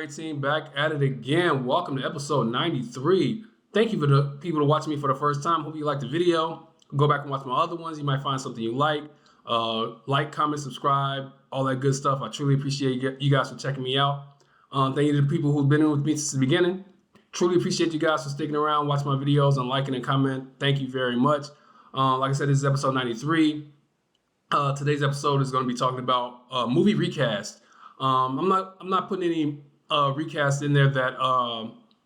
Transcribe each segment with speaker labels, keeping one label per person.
Speaker 1: 18 back at it again. Welcome to episode 93. Thank you for the people who watching me for the first time. Hope you liked the video. Go back and watch my other ones. You might find something you like. Like, comment, subscribe, all that good stuff. I truly appreciate you guys for checking me out. Thank you to the people who've been in with me since the beginning. Truly appreciate you guys for sticking around, watching my videos, and liking and comment. Thank you very much. Like I said, this is episode 93. Today's episode is going to be talking about movie recast. I'm not putting any recast in there that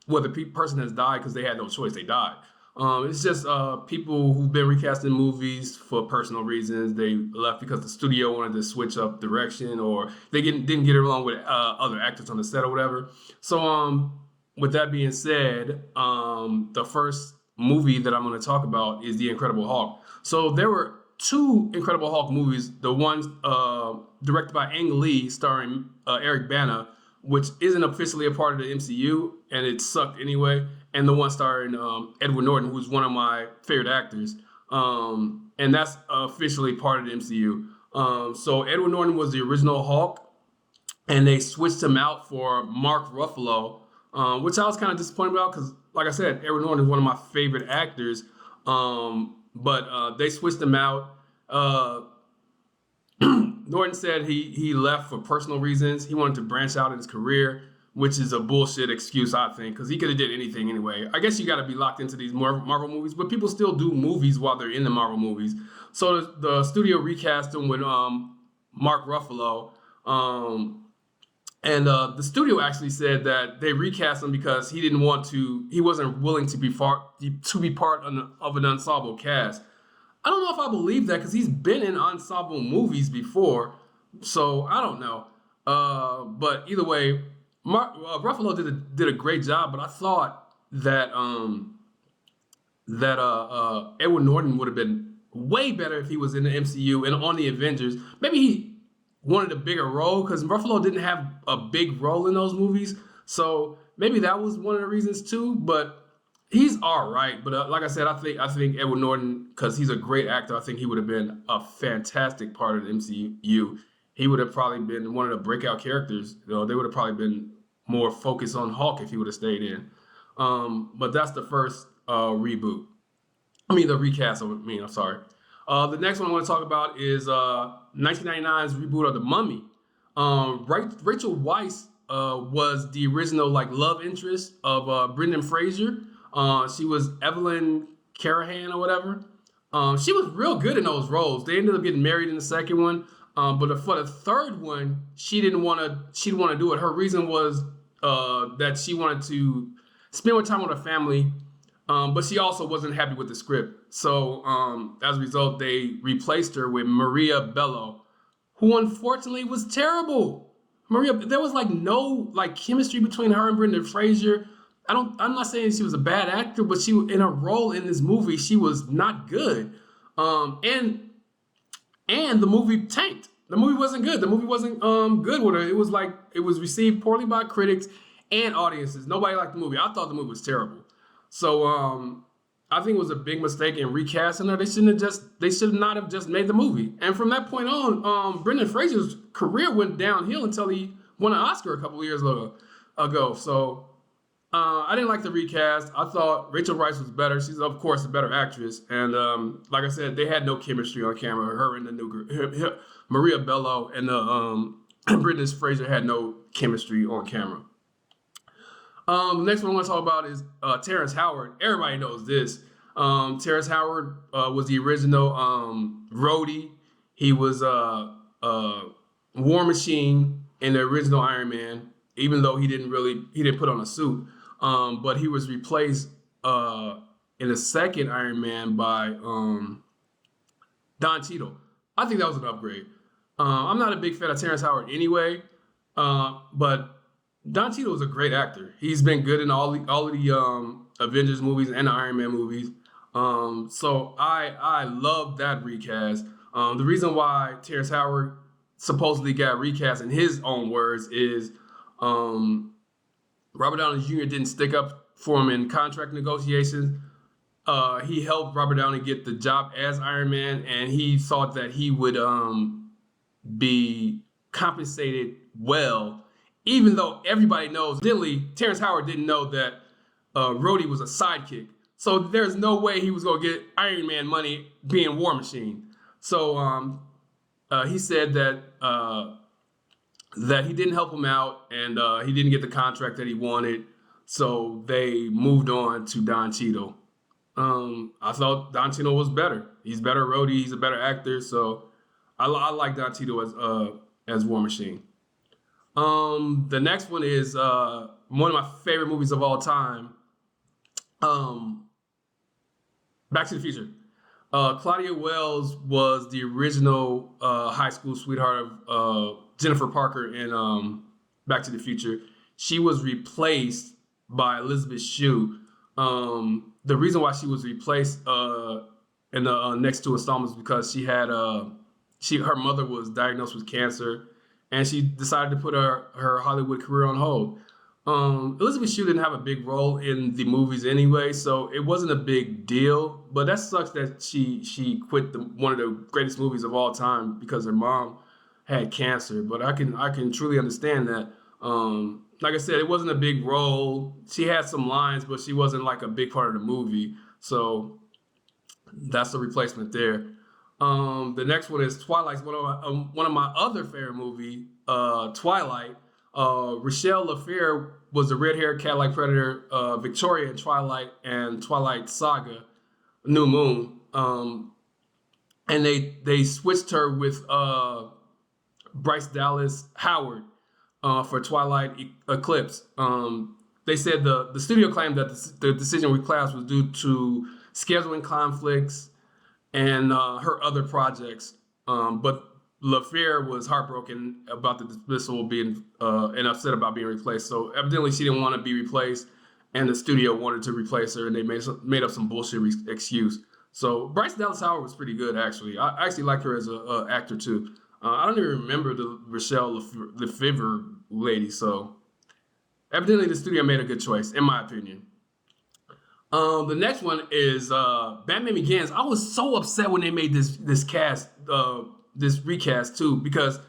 Speaker 1: where the person has died because they had no choice, they died. It's just people who've been recast in movies for personal reasons. They left because the studio wanted to switch up direction, or they didn't get along with other actors on the set or whatever. So with that being said, the first movie that I'm going to talk about is The Incredible Hulk. So there were two Incredible Hulk movies. The one directed by Ang Lee, starring Eric Bana, which isn't officially a part of the MCU, and it sucked anyway. And the one starring Edward Norton, who's one of my favorite actors, and that's officially part of the MCU. So Edward Norton was the original Hulk, and they switched him out for Mark Ruffalo, which I was kind of disappointed about because, like I said, Edward Norton is one of my favorite actors. But they switched him out. Norton said he left for personal reasons. He wanted to branch out in his career, which is a bullshit excuse, I think, because he could have did anything anyway. I guess you got to be locked into these Marvel movies, but people still do movies while they're in the Marvel movies. So the studio recast him with Mark Ruffalo. And the studio actually said that they recast him because he wasn't willing to be part of an ensemble cast. I don't know if I believe that because he's been in ensemble movies before, so I don't know. But either way, Ruffalo did a great job. But I thought that Edward Norton would have been way better if he was in the MCU and on the Avengers. Maybe he wanted a bigger role because Ruffalo didn't have a big role in those movies. So maybe that was one of the reasons too. But he's all right. But like I said, I think Edward Norton, because he's a great actor, I think he would have been a fantastic part of the MCU. He would have probably been one of the breakout characters. They would have probably been more focused on Hulk if he would have stayed in. But that's the first reboot. The recast. I'm sorry. The next one I want to talk about is 1999's reboot of The Mummy. Rachel Weisz was the original love interest of Brendan Fraser. She was Evelyn Carahan or whatever. She was real good in those roles. They ended up getting married in the second one. But for the third one, she didn't want to do it. Her reason was that she wanted to spend more time with her family. But she also wasn't happy with the script. So as a result, they replaced her with Maria Bello, who unfortunately was terrible. There was no chemistry between her and Brendan Fraser. I'm not saying she was a bad actor, but in her role in this movie, she was not good. And the movie tanked. The movie wasn't good. The movie wasn't good with her. It was received poorly by critics and audiences. Nobody liked the movie. I thought the movie was terrible. So I think it was a big mistake in recasting her. They should not have just made the movie. And from that point on, Brendan Fraser's career went downhill until he won an Oscar a couple of years ago. So I didn't like the recast. I thought Rachel Weisz was better. She's of course a better actress. And like I said, they had no chemistry on camera. Her and the Maria Bello and the Brendan Fraser had no chemistry on camera. The next one I want to talk about is Terrence Howard. Everybody knows this. Terrence Howard was the original Rhodey. He was War Machine in the original Iron Man, even though he didn't put on a suit. But he was replaced in the second Iron Man by Don Cheadle. I think that was an upgrade. I'm not a big fan of Terrence Howard anyway, but Don Cheadle is a great actor. He's been good in all of the Avengers movies and the Iron Man movies. So I love that recast. The reason why Terrence Howard supposedly got recast in his own words is Robert Downey Jr. didn't stick up for him in contract negotiations. He helped Robert Downey get the job as Iron Man, and he thought that he would be compensated well even though everybody knows, Terrence Howard didn't know that Rhodey was a sidekick. So there's no way he was going to get Iron Man money being War Machine. So he said that that he didn't help him out, and he didn't get the contract that he wanted. So they moved on to Don Cheadle. I thought Don Cheadle was better. He's better Rhodey. He's a better actor. So I like Don Cheadle as War Machine. The next one is one of my favorite movies of all time. Back to the Future. Claudia Wells was the original high school sweetheart of Jennifer Parker in Back to the Future. She was replaced by Elizabeth Shue. The reason why she was replaced in the next two installments is because her mother was diagnosed with cancer, and she decided to put her Hollywood career on hold. Elizabeth Shue didn't have a big role in the movies anyway, so it wasn't a big deal. But that sucks that she quit one of the greatest movies of all time because her mom had cancer. But I can truly understand that. Like I said, it wasn't a big role. She had some lines, but she wasn't like a big part of the movie. So that's the replacement there. The next one is Twilight. One of my other favorite movie, Twilight. Rochelle LaFair was the red-haired cat-like predator, Victoria in Twilight and Twilight Saga, New Moon. And they switched her with Bryce Dallas Howard for Twilight Eclipse. They said the studio claimed that the decision with Class was due to scheduling conflicts and her other projects. But LaFair was heartbroken about the dismissal being and upset about being replaced. So evidently she didn't want to be replaced, and the studio wanted to replace her, and they made up some bullshit excuse. So Bryce Dallas Howard was pretty good, actually. I actually like her as an actor too. I don't even remember the Rochelle Lefevre lady. So evidently the studio made a good choice, in my opinion. The next one is Batman Begins. I was so upset when they made this cast. This recast too, because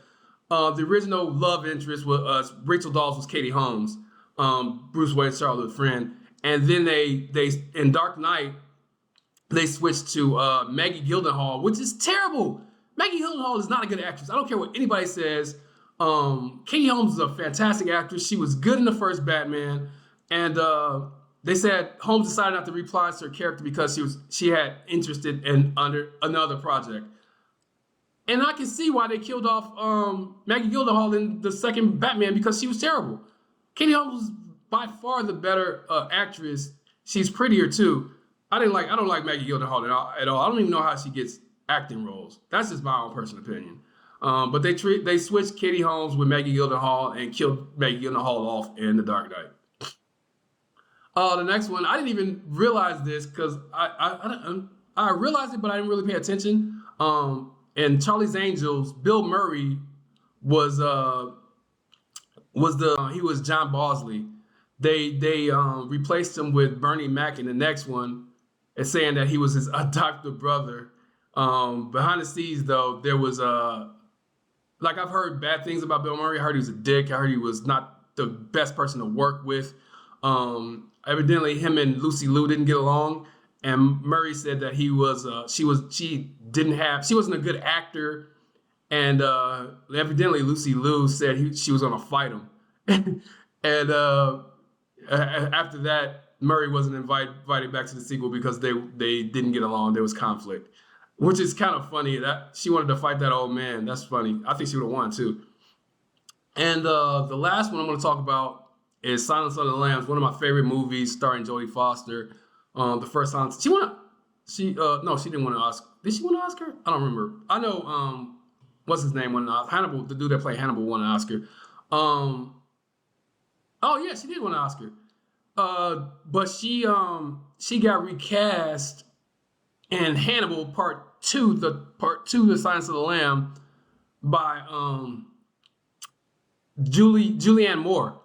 Speaker 1: the original love interest was Rachel Dawes was Katie Holmes, Bruce Wayne's childhood friend, and then they in Dark Knight they switched to Maggie Gyllenhaal, which is terrible. Maggie Gyllenhaal is not a good actress. I don't care what anybody says. Katie Holmes is a fantastic actress. She was good in the first Batman, and they said Holmes decided not to reprise her character because she had interested in under another project. And I can see why they killed off Maggie Gyllenhaal in the second Batman because she was terrible. Katie Holmes was by far the better actress. She's prettier too. I don't like Maggie Gyllenhaal at all. I don't even know how she gets acting roles. That's just my own personal opinion. But they switched Katie Holmes with Maggie Gyllenhaal and killed Maggie Gyllenhaal off in The Dark Knight. The next one, I didn't even realize this because I realized it, but I didn't really pay attention. And Charlie's Angels, Bill Murray was John Bosley. They replaced him with Bernie Mac in the next one, and saying that he was his adopted brother. Behind the scenes, though, there was like I've heard bad things about Bill Murray. I heard he was a dick. I heard he was not the best person to work with. Evidently, him and Lucy Liu didn't get along. And Murray said that she wasn't a good actor, and evidently Lucy Liu said she was gonna fight him, and after that Murray wasn't invited back to the sequel because they didn't get along. There was conflict, which is kind of funny that she wanted to fight that old man. That's funny. I think she would have won too. And the last one I'm going to talk about is Silence of the Lambs, one of my favorite movies starring Jodie Foster. The first time she didn't win an Oscar. Did she win an Oscar? I don't remember. I know what's his name won an Oscar. Hannibal, the dude that played Hannibal, won an Oscar. Oh yeah, she did win an Oscar. But she got recast in Hannibal Part 2, the Silence of the Lamb, by Julianne Moore,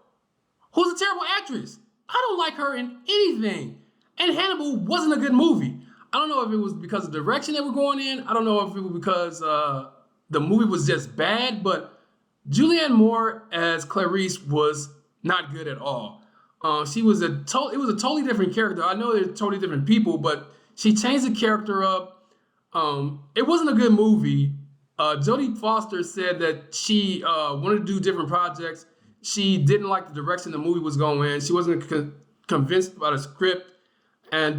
Speaker 1: who's a terrible actress. I don't like her in anything. And Hannibal wasn't a good movie. I don't know if it was because of the direction they were going in. I don't know if it was because the movie was just bad, but Julianne Moore as Clarice was not good at all. She was it was a totally different character. I know they're totally different people, but she changed the character up. It wasn't a good movie. Jodie Foster said that she wanted to do different projects. She didn't like the direction the movie was going in. She wasn't convinced by the script, and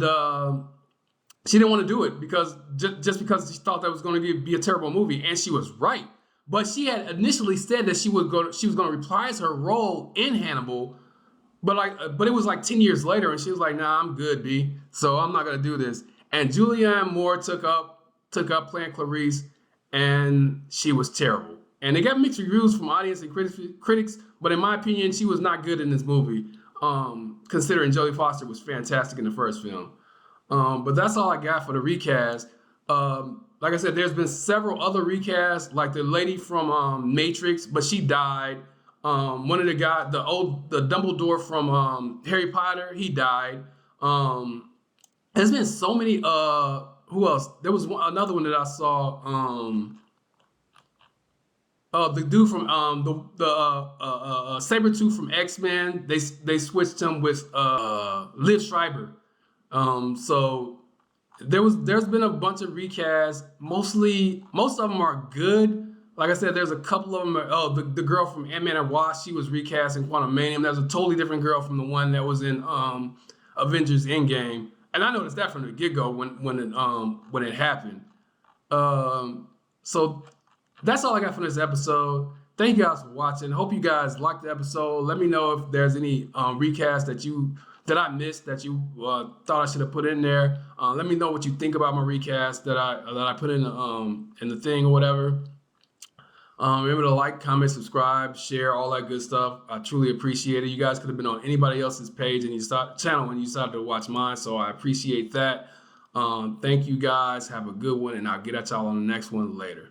Speaker 1: she didn't want to do it because just because she thought that was going to be a terrible movie, and she was right. But she had initially said that she was going to reprise her role in Hannibal, but it was like 10 years later, and she was like, "Nah, I'm good, B. So I'm not going to do this." And Julianne Moore took up playing Clarice, and she was terrible. And they got mixed reviews from audience and critics, but in my opinion, she was not good in this movie. Considering Jodie Foster was fantastic in the first film. But that's all I got for the recast. Like I said, there's been several other recasts, like the lady from Matrix, but she died. One of the guys, the Dumbledore from Harry Potter, he died. There's been so many. Who else? There was another one that I saw. The dude from Sabretooth from X-Men. They switched him with Liv Schreiber. So there's been a bunch of recasts. Most of them are good. Like I said, there's a couple of them. Oh, the girl from Ant-Man and Wasp, she was recast in Quantumanium. There's a totally different girl from the one that was in Avengers Endgame. And I noticed that from the get-go when it happened. So that's all I got for this episode. Thank you guys for watching. Hope you guys liked the episode. Let me know if there's any recast that I missed that you thought I should have put in there. Let me know what you think about my recast that I put in the thing or whatever. Remember to like, comment, subscribe, share, all that good stuff. I truly appreciate it. You guys could have been on anybody else's page and channel when you decided to watch mine, so I appreciate that. Thank you guys. Have a good one, and I'll get at y'all on the next one later.